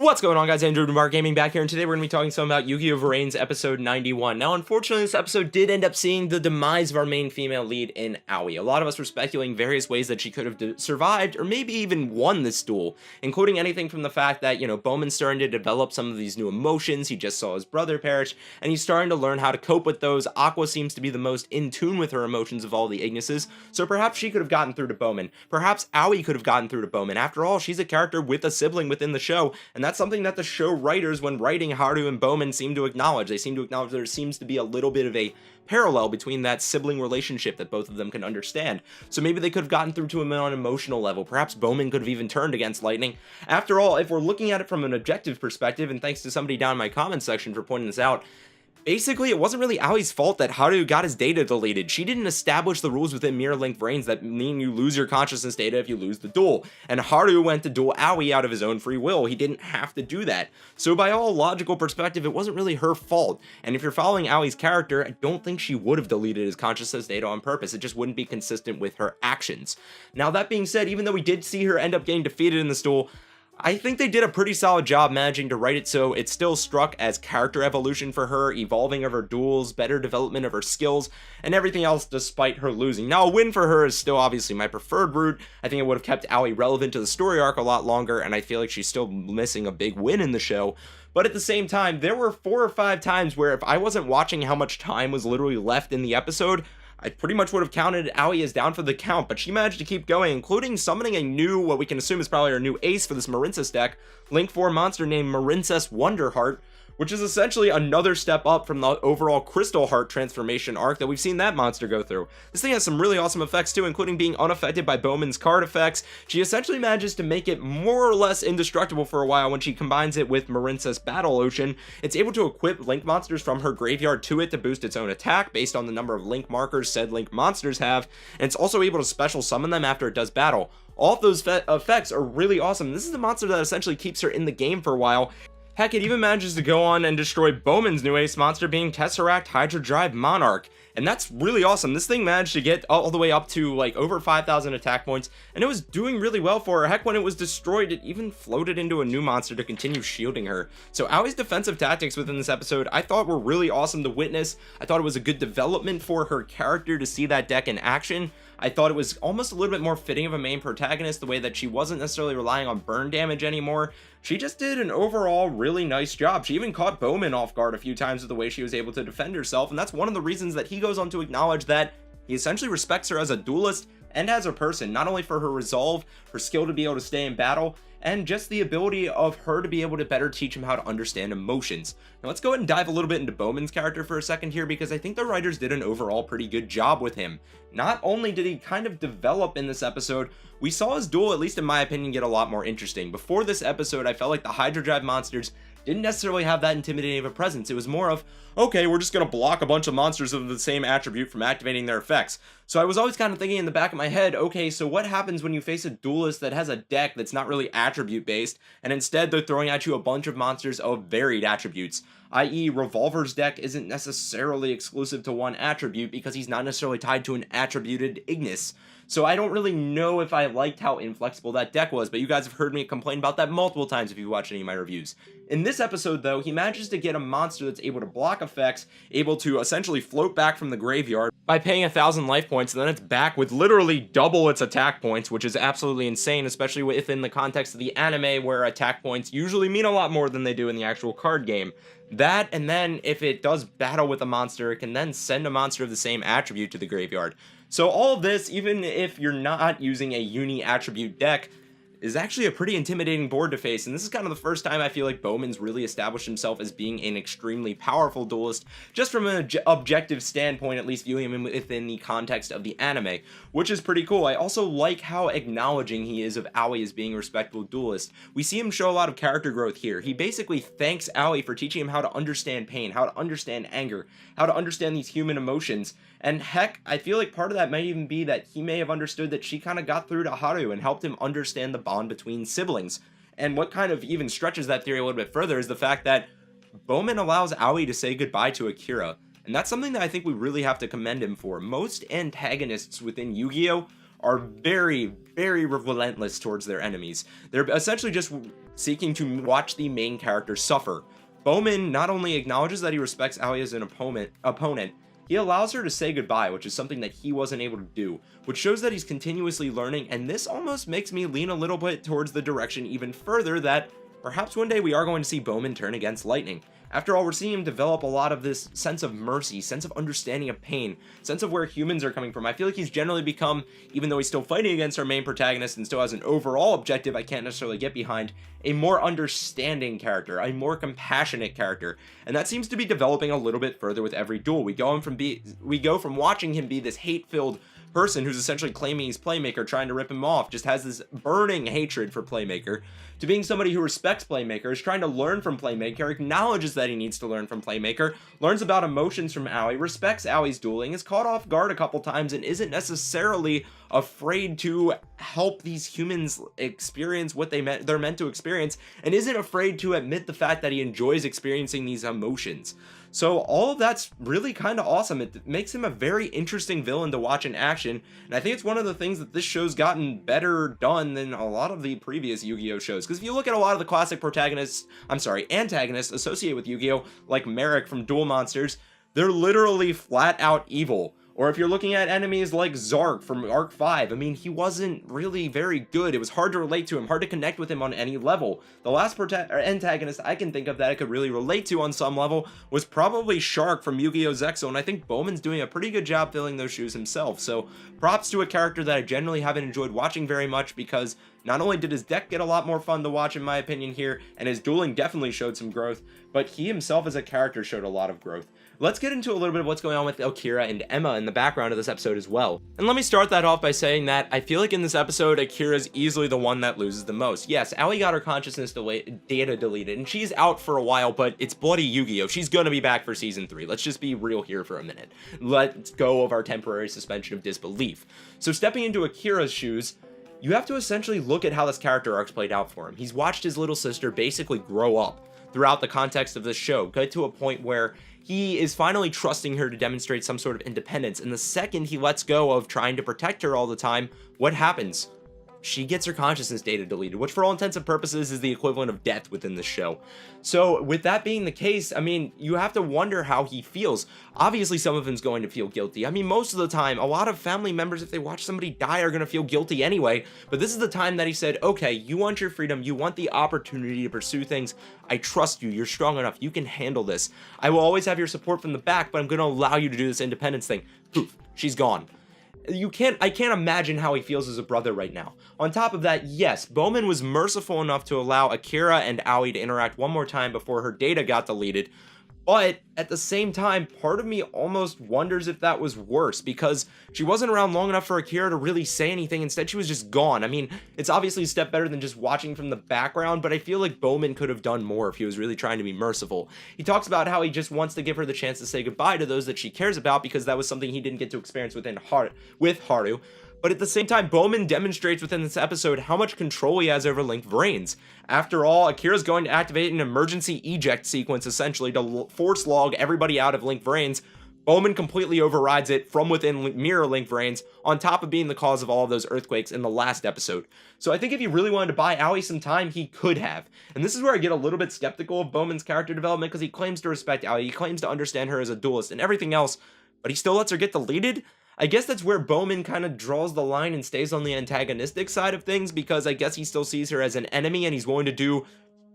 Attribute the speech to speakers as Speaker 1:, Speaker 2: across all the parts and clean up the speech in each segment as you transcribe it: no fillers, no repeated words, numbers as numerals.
Speaker 1: What's going on, guys? Andrew Mark Gaming back here, and today we're going to be talking some about Yu-Gi-Oh! Vrains episode 91. Now, unfortunately, this episode did end up seeing the demise of our main female lead in Aoi. A lot of us were speculating various ways that she could have survived, or maybe even won this duel, including anything from the fact that, Bowman's starting to develop some of these new emotions. He just saw his brother perish, and he's starting to learn how to cope with those. Aqua seems to be the most in tune with her emotions of all the Ignises, so perhaps she could have gotten through to Bowman. Perhaps Aoi could have gotten through to Bowman. After all, she's a character with a sibling within the show, and that's something that the show writers, when writing Haru and Bowman, seem to acknowledge. They seem to acknowledge there seems to be a little bit of a parallel between that sibling relationship that both of them can understand. So maybe they could have gotten through to him on an emotional level. Perhaps Bowman could have even turned against Lightning. After all, if we're looking at it from an objective perspective, and thanks to somebody down in my comment section for pointing this out, basically, it wasn't really Aoi's fault that Haru got his data deleted. She didn't establish the rules within Mirror Link Vrains that mean you lose your consciousness data if you lose the duel. And Haru went to duel Aoi out of his own free will. He didn't have to do that. So by all logical perspective, it wasn't really her fault. And if you're following Aoi's character, I don't think she would have deleted his consciousness data on purpose. It just wouldn't be consistent with her actions. Now, that being said, even though we did see her end up getting defeated in this duel, I think they did a pretty solid job managing to write it so it still struck as character evolution for her, evolving of her duels, better development of her skills, and everything else despite her losing. Now, a win for her is still obviously my preferred route. I think it would have kept Aoi relevant to the story arc a lot longer, and I feel like she's still missing a big win in the show. But at the same time, there were 4 or 5 times where if I wasn't watching how much time was literally left in the episode, I pretty much would have counted Aoi as down for the count, but she managed to keep going, including summoning a new, what we can assume is probably her new ace for this Marincess deck, Link 4 monster named Marincess Wonderheart, which is essentially another step up from the overall Crystal Heart transformation arc that we've seen that monster go through. This thing has some really awesome effects too, including being unaffected by Bowman's card effects. She essentially manages to make it more or less indestructible for a while when she combines it with Marincess Battle Ocean. It's able to equip Link monsters from her graveyard to it to boost its own attack based on the number of Link markers said Link monsters have, and it's also able to special summon them after it does battle. All of those effects are really awesome. This is the monster that essentially keeps her in the game for a while. Heck, it even manages to go on and destroy Bowman's new ace monster being Tesseract Hydra Drive Monarch. And that's really awesome. This thing managed to get all the way up to like over 5,000 attack points, and it was doing really well for her. Heck, when it was destroyed, it even floated into a new monster to continue shielding her. So Aoi's defensive tactics within this episode I thought were really awesome to witness. I thought it was a good development for her character to see that deck in action. I thought it was almost a little bit more fitting of a main protagonist, the way that she wasn't necessarily relying on burn damage anymore. She just did an overall really nice job. She even caught Bowman off guard a few times with the way she was able to defend herself, and that's one of the reasons that he goes on to acknowledge that he essentially respects her as a duelist and as a person, not only for her resolve, her skill to be able to stay in battle, and just the ability of her to be able to better teach him how to understand emotions. Now let's go ahead and dive a little bit into Bowman's character for a second here, because I think the writers did an overall pretty good job with him. Not only did he kind of develop in this episode, we saw his duel, at least in my opinion, get a lot more interesting. Before this episode, I felt like the Hydra Drive monsters didn't necessarily have that intimidating of a presence. It was more of, okay, we're just going to block a bunch of monsters of the same attribute from activating their effects. So I was always kind of thinking in the back of my head, okay, so what happens when you face a duelist that has a deck that's not really attribute based, and instead they're throwing at you a bunch of monsters of varied attributes? I.e., Revolver's deck isn't necessarily exclusive to one attribute because he's not necessarily tied to an attributed Ignis. So I don't really know if I liked how inflexible that deck was, but you guys have heard me complain about that multiple times if you've watched any of my reviews. In this episode, though, he manages to get a monster that's able to block effects, able to essentially float back from the graveyard by paying 1,000 life points, and then it's back with literally double its attack points, which is absolutely insane, especially within the context of the anime, where attack points usually mean a lot more than they do in the actual card game. That, and then if it does battle with a monster, it can then send a monster of the same attribute to the graveyard. So all of this, even if you're not using a uni-attribute deck, is actually a pretty intimidating board to face, and this is kind of the first time I feel like Bowman's really established himself as being an extremely powerful duelist, just from an objective standpoint, at least viewing him within the context of the anime, which is pretty cool. I also like how acknowledging he is of Aoi as being a respectable duelist. We see him show a lot of character growth here. He basically thanks Aoi for teaching him how to understand pain, how to understand anger, how to understand these human emotions, and heck, I feel like part of that might even be that he may have understood that she kind of got through to Haru and helped him understand the bond between siblings. And what kind of even stretches that theory a little bit further is the fact that Bowman allows Aoi to say goodbye to Akira, and that's something that I think we really have to commend him for. Most antagonists within Yu-Gi-Oh! Are very, very relentless towards their enemies. They're essentially just seeking to watch the main character suffer. Bowman not only acknowledges that he respects Aoi as an opponent, he allows her to say goodbye, which is something that he wasn't able to do, which shows that he's continuously learning, and this almost makes me lean a little bit towards the direction even further that perhaps one day we are going to see Bowman turn against Lightning. After all, we're seeing him develop a lot of this sense of mercy, sense of understanding of pain, sense of where humans are coming from. I feel like he's generally become, even though he's still fighting against our main protagonist and still has an overall objective I can't necessarily get behind, a more understanding character, a more compassionate character. And that seems to be developing a little bit further with every duel. We go from watching him be this hate-filled person who's essentially claiming he's Playmaker, trying to rip him off, just has this burning hatred for Playmaker, to being somebody who respects Playmaker, is trying to learn from Playmaker, acknowledges that he needs to learn from Playmaker, learns about emotions from Aoi, respects Aoi's dueling, is caught off guard a couple times, and isn't necessarily afraid to help these humans experience what they're meant to experience, and isn't afraid to admit the fact that he enjoys experiencing these emotions. So all of that's really kind of awesome. It makes him a very interesting villain to watch in action, and I think it's one of the things that this show's gotten better done than a lot of the previous Yu-Gi-Oh shows, because if you look at a lot of the classic antagonists associated with Yu-Gi-Oh, like Merrick from Duel Monsters, they're literally flat out evil. Or if you're looking at enemies like Zark from Arc 5, I mean, he wasn't really very good. It was hard to relate to him, hard to connect with him on any level. The last antagonist I can think of that I could really relate to on some level was probably Shark from Yu-Gi-Oh! Zexo, and I think Bowman's doing a pretty good job filling those shoes himself. So props to a character that I generally haven't enjoyed watching very much, because not only did his deck get a lot more fun to watch in my opinion here, and his dueling definitely showed some growth, but he himself as a character showed a lot of growth. Let's get into a little bit of what's going on with Akira and Emma in the background of this episode as well. And let me start that off by saying that I feel like in this episode, Akira's easily the one that loses the most. Yes, Aoi got her consciousness data deleted, and she's out for a while, but it's bloody Yu-Gi-Oh! She's gonna be back for season 3. Let's just be real here for a minute. Let's go of our temporary suspension of disbelief. So stepping into Akira's shoes, you have to essentially look at how this character arc's played out for him. He's watched his little sister basically grow up throughout the context of this show, get to a point where he is finally trusting her to demonstrate some sort of independence, and the second he lets go of trying to protect her all the time, what happens? She gets her consciousness data deleted, which for all intents and purposes is the equivalent of death within the show. So with that being the case, I mean, you have to wonder how he feels. Obviously, some of him's going to feel guilty. I mean, most of the time, a lot of family members, if they watch somebody die, are going to feel guilty anyway. But this is the time that he said, okay, you want your freedom. You want the opportunity to pursue things. I trust you. You're strong enough. You can handle this. I will always have your support from the back, but I'm going to allow you to do this independence thing. Poof, she's gone. I can't imagine how he feels as a brother right now. On top of that, yes, Bowman was merciful enough to allow Akira and Aoi to interact one more time before her data got deleted, but at the same time, part of me almost wonders if that was worse, because she wasn't around long enough for Akira to really say anything. Instead, she was just gone. I mean, it's obviously a step better than just watching from the background, but I feel like Bowman could have done more if he was really trying to be merciful. He talks about how he just wants to give her the chance to say goodbye to those that she cares about, because that was something he didn't get to experience with Haru. But at the same time, Bowman demonstrates within this episode how much control he has over Link Vrains. After all, Akira's going to activate an emergency eject sequence, essentially, to force log everybody out of Link Vrains. Bowman completely overrides it from within Mirror Link Vrains, on top of being the cause of all of those earthquakes in the last episode. So I think if he really wanted to buy Aoi some time, he could have. And this is where I get a little bit skeptical of Bowman's character development, because he claims to respect Aoi, he claims to understand her as a duelist and everything else, but he still lets her get deleted? I guess that's where Bowman kind of draws the line and stays on the antagonistic side of things, because I guess he still sees her as an enemy and he's willing to do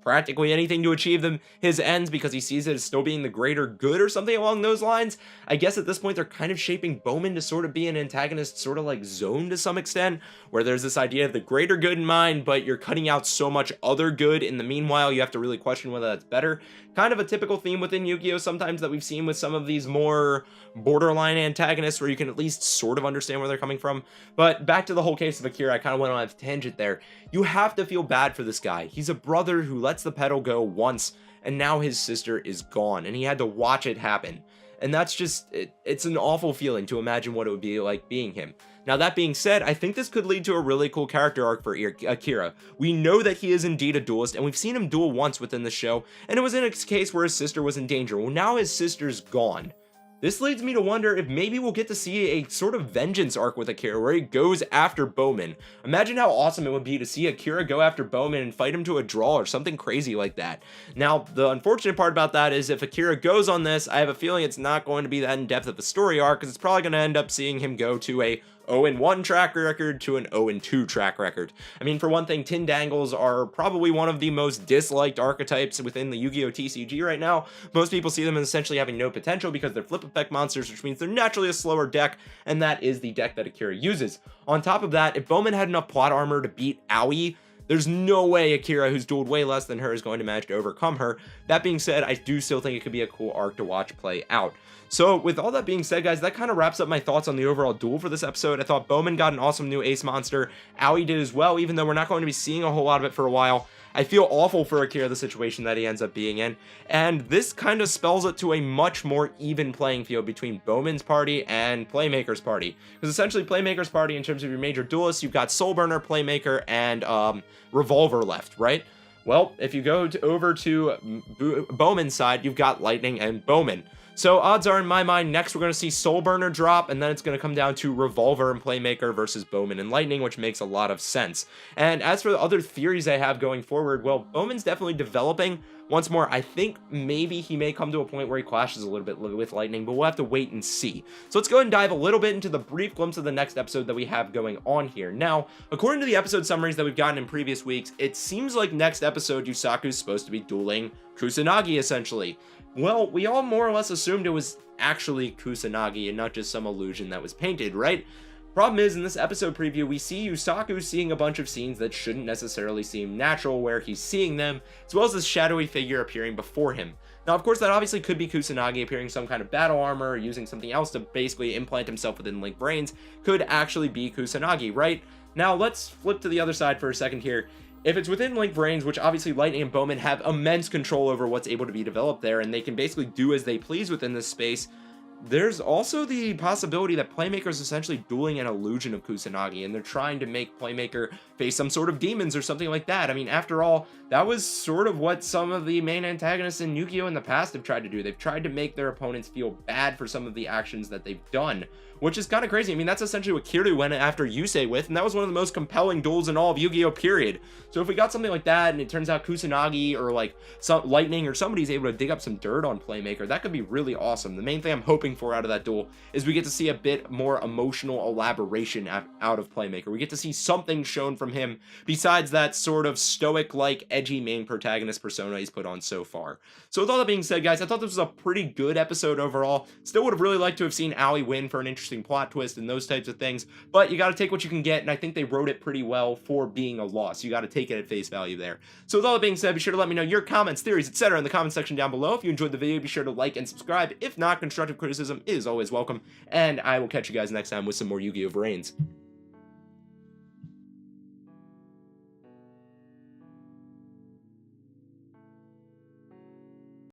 Speaker 1: practically anything to achieve his ends, because he sees it as still being the greater good or something along those lines. I guess at this point they're kind of shaping Bowman to sort of be an antagonist, sort of like Zone to some extent, where there's this idea of the greater good in mind, but you're cutting out so much other good in the meanwhile, you have to really question whether that's better. Kind of a typical theme within Yu-Gi-Oh! Sometimes that we've seen with some of these more borderline antagonists, where you can at least sort of understand where they're coming from. But back to the whole case of Akira, I kind of went on a tangent there. You have to feel bad for this guy. He's a brother who lets the pedal go once, and now his sister is gone, and he had to watch it happen. And that's just, it's an awful feeling to imagine what it would be like being him. Now, that being said, I think this could lead to a really cool character arc for Akira. We know that he is indeed a duelist, and we've seen him duel once within the show, and it was in a case where his sister was in danger. Well, now his sister's gone. This leads me to wonder if maybe we'll get to see a sort of vengeance arc with Akira where he goes after Bowman. Imagine how awesome it would be to see Akira go after Bowman and fight him to a draw or something crazy like that. Now, the unfortunate part about that is if Akira goes on this, I have a feeling it's not going to be that in-depth of a story arc, because it's probably going to end up seeing him go to a 0-1 track record to an 0-2 track record. I mean, for one thing, Tindangles are probably one of the most disliked archetypes within the Yu-Gi-Oh! TCG right now. Most people see them as essentially having no potential because they're flip effect monsters, which means they're naturally a slower deck, and that is the deck that Akira uses. On top of that, if Bowman had enough plot armor to beat Aoi, there's no way Akira, who's dueled way less than her, is going to manage to overcome her. That being said, I do still think it could be a cool arc to watch play out. So with all that being said, guys, that kind of wraps up my thoughts on the overall duel for this episode. I thought Bowman got an awesome new ace monster. Aoi did as well, even though we're not going to be seeing a whole lot of it for a while. I feel awful for Akira, the situation that he ends up being in, and this kind of spells it to a much more even playing field between Bowman's party and Playmaker's party. Because essentially Playmaker's party, in terms of your major duelists, you've got Soulburner, Playmaker, and Revolver left, right? Well, if you go over to Bowman's side, you've got Lightning and Bowman. So odds are, in my mind, next we're going to see Soulburner drop, and then it's going to come down to Revolver and Playmaker versus Bowman and Lightning, which makes a lot of sense. And as for the other theories I have going forward, well, Bowman's definitely developing. Once more, I think maybe he may come to a point where he clashes a little bit with Lightning, but we'll have to wait and see. So let's go ahead and dive a little bit into the brief glimpse of the next episode that we have going on here. Now, according to the episode summaries that we've gotten in previous weeks, it seems like next episode Yusaku is supposed to be dueling Kusanagi, essentially. Well, we all more or less assumed it was actually Kusanagi and not just some illusion that was painted, right? Problem is, in this episode preview, we see Yusaku seeing a bunch of scenes that shouldn't necessarily seem natural where he's seeing them, as well as this shadowy figure appearing before him. Now, of course, that obviously could be Kusanagi appearing some kind of battle armor or using something else to basically implant himself within Link Vrains. Could actually be Kusanagi, right? Now, let's flip to the other side for a second here. If it's within Link Vrains, which obviously Lightning and Bowman have immense control over what's able to be developed there, and they can basically do as they please within this space, there's also the possibility that Playmaker is essentially dueling an illusion of Kusanagi, and they're trying to make Playmaker face some sort of demons or something like that. I mean, after all, that was sort of what some of the main antagonists in Yu-Gi-Oh! In the past have tried to do. They've tried to make their opponents feel bad for some of the actions that they've done, which is kind of crazy. I mean, that's essentially what Kiryu went after Yusei with, and that was one of the most compelling duels in all of Yu-Gi-Oh! Period. So if we got something like that, and it turns out Kusanagi or like some Lightning or somebody's able to dig up some dirt on Playmaker, that could be really awesome. The main thing I'm hoping for out of that duel is we get to see a bit more emotional elaboration out of Playmaker. We get to see something shown from him besides that sort of stoic-like, edgy main protagonist persona he's put on so far. So with all that being said, guys, I thought this was a pretty good episode overall. Still would have really liked to have seen Aoi win for an interesting plot twist and those types of things, but you got to take what you can get, and I think they wrote it pretty well for being a loss. You got to take it at face value there. So with all that being said, be sure to let me know your comments, theories, etc. in the comment section down below. If you enjoyed the video, be sure to like and subscribe. If not, constructive criticism is always welcome, and I will catch you guys next time with some more Yu-Gi-Oh! Vrains.